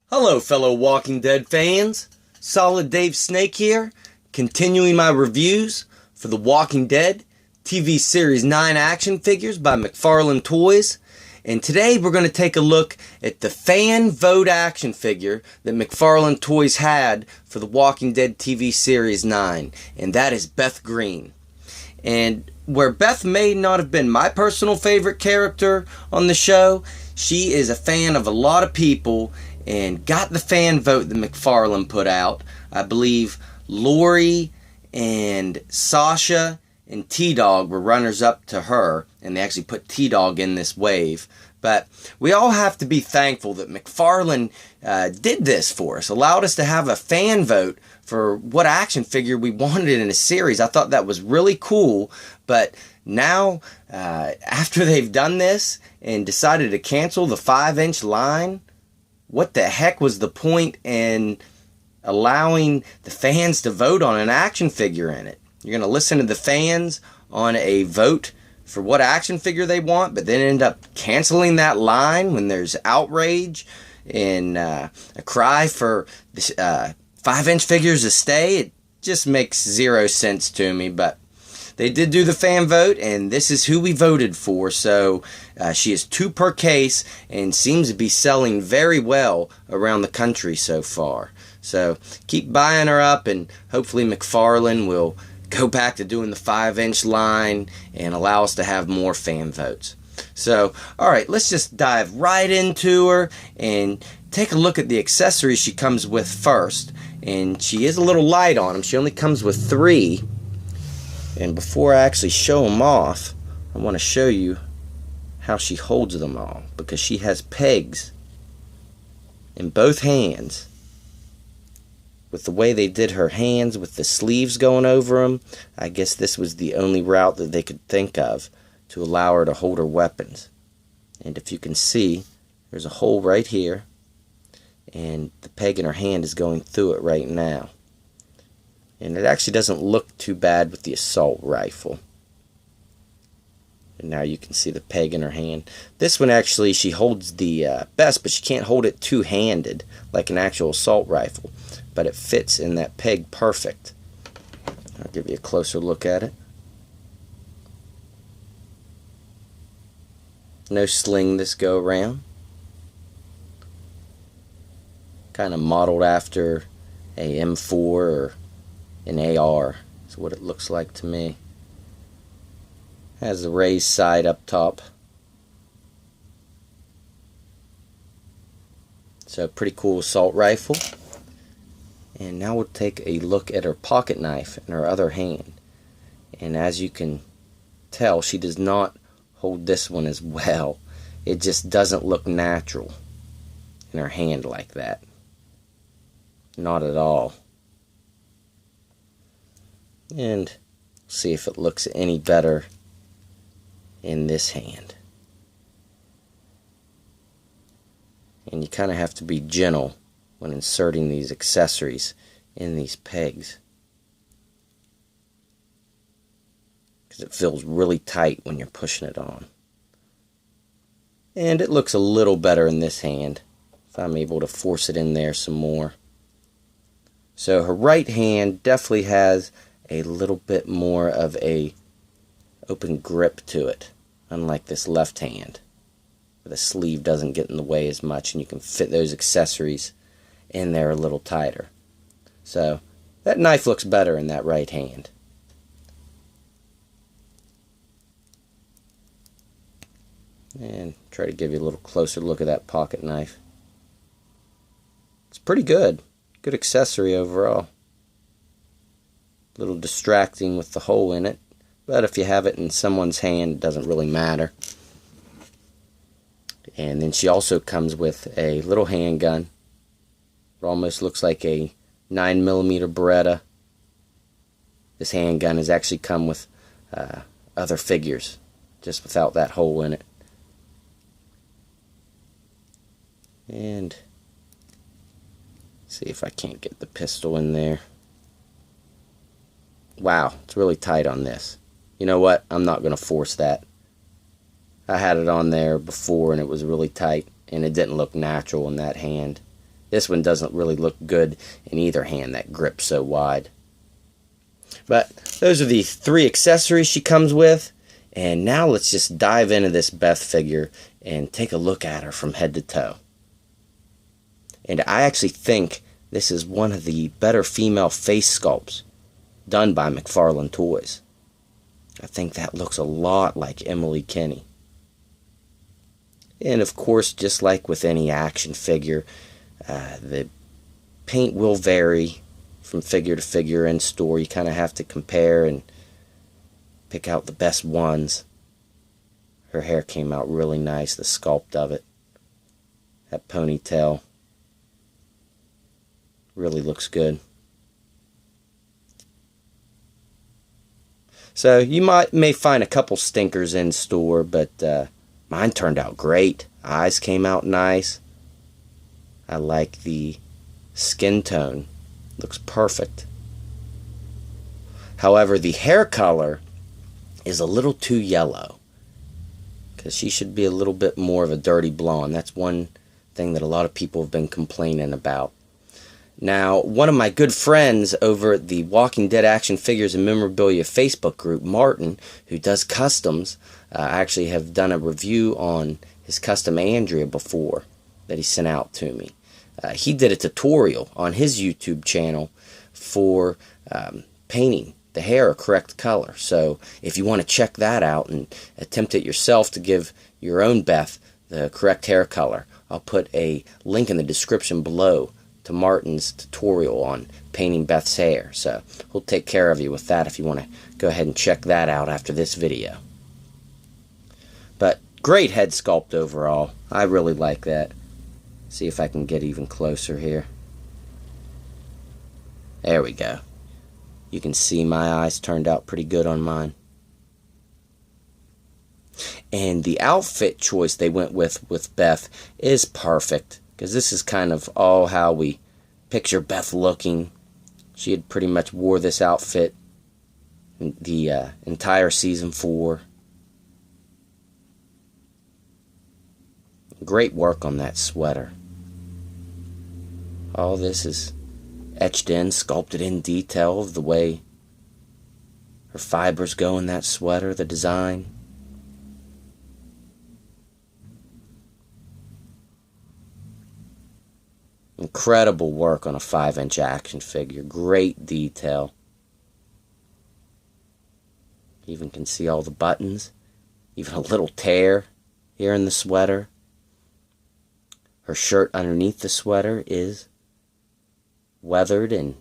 Hello, fellow Walking Dead fans. Solid Dave Snake here, continuing my reviews for the Walking Dead TV Series 9 action figures by McFarlane Toys. And today we're going to take a look at the fan vote action figure that McFarlane Toys had for the Walking Dead TV Series 9. And that is Beth Greene. And where Beth may not have been my personal favorite character on the show, she is a fan of a lot of people and got the fan vote that McFarlane put out. I believe Lori and Sasha and T-Dog were runners-up to her, and they actually put T-Dog in this wave. But we all have to be thankful that McFarlane did this for us, allowed us to have a fan vote for what action figure we wanted in a series. I thought that was really cool, but now, after they've done this and decided to cancel the 5-inch line, what the heck was the point in allowing the fans to vote on an action figure in it? You're going to listen to the fans on a vote for what action figure they want, but then end up canceling that line when there's outrage and a cry for the 5-inch figures to stay. It just makes zero sense to me, but they did do the fan vote, and this is who we voted for. So she is 2 per case and seems to be selling very well around the country so far. So keep buying her up, and hopefully McFarlane will go back to doing the 5-inch line and allow us to have more fan votes. So, alright, let's just dive right into her and take a look at the accessories she comes with first. And she is a little light on them. She only comes with 3. And before I actually show them off, I want to show you how she holds them all, because she has pegs in both hands. With the way they did her hands with the sleeves going over them, I guess this was the only route that they could think of to allow her to hold her weapons. And if you can see, there's a hole right here, and the peg in her hand is going through it right now. And it actually doesn't look too bad with the assault rifle. And now you can see the peg in her hand. This one actually, she holds the best, but she can't hold it two-handed like an actual assault rifle. But it fits in that peg perfect. I'll give you a closer look at it. No sling this go around. Kind of modeled after a M4 or an AR is what it looks like to me. Has the raised side up top. So pretty cool assault rifle. And now we'll take a look at her pocket knife in her other hand. And as you can tell, she does not hold this one as well. It just doesn't look natural in her hand like that. Not at all. And see if it looks any better in this hand. And you kind of have to be gentle when inserting these accessories in these pegs, because it feels really tight when you're pushing it on. And it looks a little better in this hand if I'm able to force it in there some more. So her right hand definitely has a little bit more of a open grip to it, unlike this left hand, where the sleeve doesn't get in the way as much and you can fit those accessories in there a little tighter. So that knife looks better in that right hand. And try to give you a little closer look at that pocket knife. It's pretty good. Good accessory overall. A little distracting with the hole in it, but if you have it in someone's hand, it doesn't really matter. And then she also comes with a little handgun. It almost looks like a 9mm Beretta. This handgun has actually come with other figures, just without that hole in it. And see if I can't get the pistol in there. Wow, it's really tight on this. You know what? I'm not going to force that. I had it on there before and it was really tight and it didn't look natural in that hand. This one doesn't really look good in either hand, that grip so wide. But those are the 3 accessories she comes with. And now let's just dive into this Beth figure and take a look at her from head to toe. And I actually think this is one of the better female face sculpts done by McFarlane Toys. I think that looks a lot like Emily Kinney. And of course, just like with any action figure, the paint will vary from figure to figure in store. You kind of have to compare and pick out the best ones. Her hair came out really nice, the sculpt of it. That ponytail really looks good. So you may find a couple stinkers in store, but mine turned out great. Eyes came out nice. I like the skin tone. Looks perfect. However, the hair color is a little too yellow, because she should be a little bit more of a dirty blonde. That's one thing that a lot of people have been complaining about. Now, one of my good friends over at the Walking Dead Action Figures and Memorabilia Facebook group, Martin, who does customs, I actually have done a review on his custom Andrea before that he sent out to me. He did a tutorial on his YouTube channel for painting the hair a correct color. So if you want to check that out and attempt it yourself to give your own Beth the correct hair color, I'll put a link in the description below to Martin's tutorial on painting Beth's hair. So he'll take care of you with that if you want to go ahead and check that out after this video. But great head sculpt overall. I really like that. See if I can get even closer here. There we go. You can see my eyes turned out pretty good on mine. And the outfit choice they went with Beth is perfect, because this is kind of all how we picture Beth looking. She had pretty much wore this outfit the entire season 4. Great work on that sweater. All this is etched in, sculpted in detail of the way her fibers go in that sweater, the design. Incredible work on a 5-inch action figure. Great detail. You even can see all the buttons. Even a little tear here in the sweater. Her shirt underneath the sweater is weathered and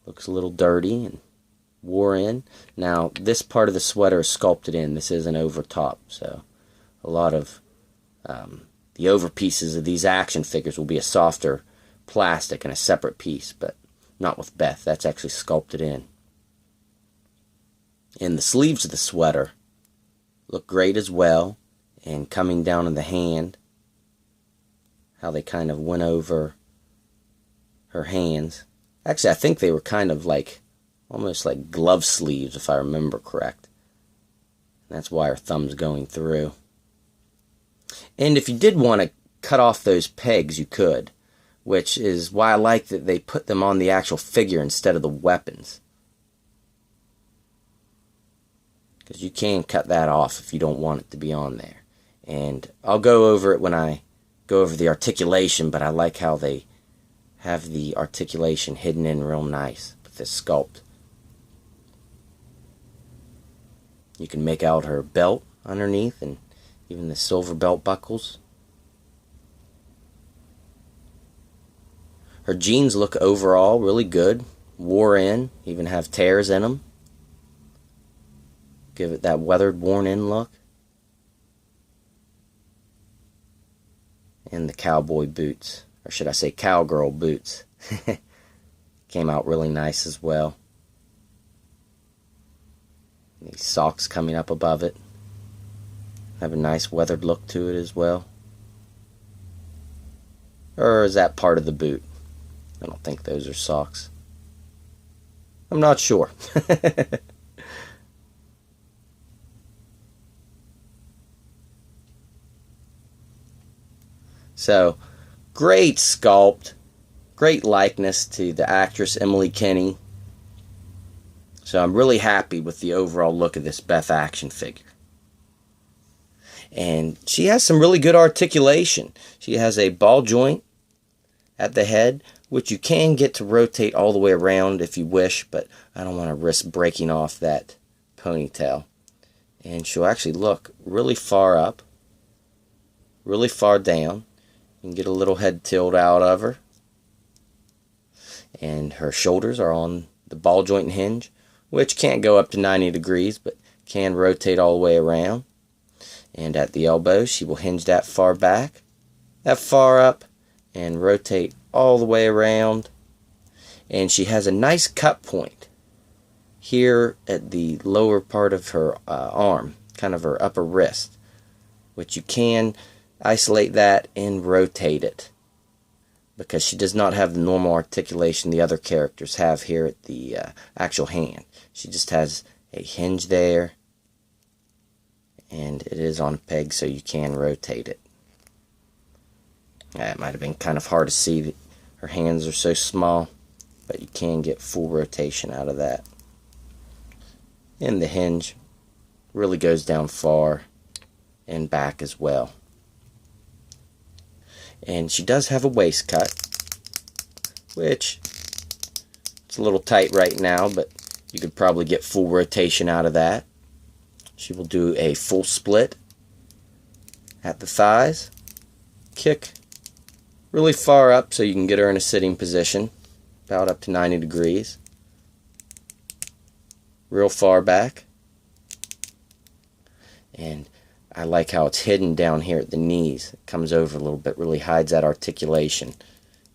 looks a little dirty and wore in. Now, this part of the sweater is sculpted in. This isn't over top, so a lot of the over pieces of these action figures will be a softer plastic and a separate piece, but not with Beth. That's actually sculpted in. And the sleeves of the sweater look great as well, and coming down in the hand, how they kind of went over her hands. Actually, I think they were kind of like, almost like glove sleeves, if I remember correct. That's why her thumb's going through. And if you did want to cut off those pegs, you could, which is why I like that they put them on the actual figure instead of the weapons. Because you can cut that off if you don't want it to be on there. And I'll go over it when I go over the articulation, but I like how they have the articulation hidden in real nice with this sculpt. You can make out her belt underneath and even the silver belt buckles. Her jeans look overall really good. Wore in, even have tears in them. Give it that weathered, worn in look. And the cowboy boots, or should I say cowgirl boots. Came out really nice as well. These socks coming up above it have a nice weathered look to it as well. Or is that part of the boot? I don't think those are socks. I'm not sure. So, Great sculpt. Great likeness to the actress Emily Kinney. So I'm really happy with the overall look of this Beth action figure. And she has some really good articulation. She has a ball joint at the head, which you can get to rotate all the way around if you wish, but I don't want to risk breaking off that ponytail. And she'll actually look really far up, really far down. You can get a little head tilt out of her. And her shoulders are on the ball joint hinge, which can't go up to 90 degrees, but can rotate all the way around. And at the elbow, she will hinge that far back, that far up, and rotate all the way around. And she has a nice cut point here at the lower part of her arm, kind of her upper wrist, which you can isolate that and rotate it, because she does not have the normal articulation the other characters have here at the actual hand. She just has a hinge there, and it is on a peg, so you can rotate it. It might have been kind of hard to see. Her hands are so small, but you can get full rotation out of that. And the hinge really goes down far and back as well. And she does have a waist cut, which it's a little tight right now, but you could probably get full rotation out of that. She will do a full split at the thighs, kick really far up so you can get her in a sitting position, about up to 90 degrees, real far back. And I like how it's hidden down here at the knees. It comes over a little bit, really hides that articulation.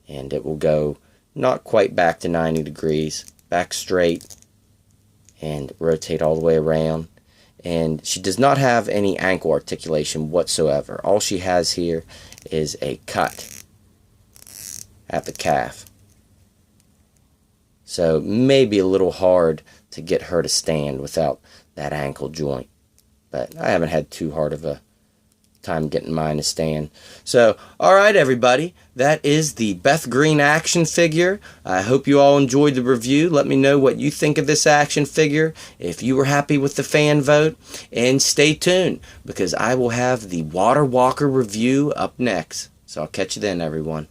And it will go not quite back to 90 degrees, back straight, and rotate all the way around. And she does not have any ankle articulation whatsoever. All she has here is a cut at the calf. So maybe a little hard to get her to stand without that ankle joint. But I haven't had too hard of a time getting mine to stand. So, alright everybody, that is the Beth Greene action figure. I hope you all enjoyed the review. Let me know what you think of this action figure, if you were happy with the fan vote, and stay tuned, because I will have the Water Walker review up next. So I'll catch you then, everyone.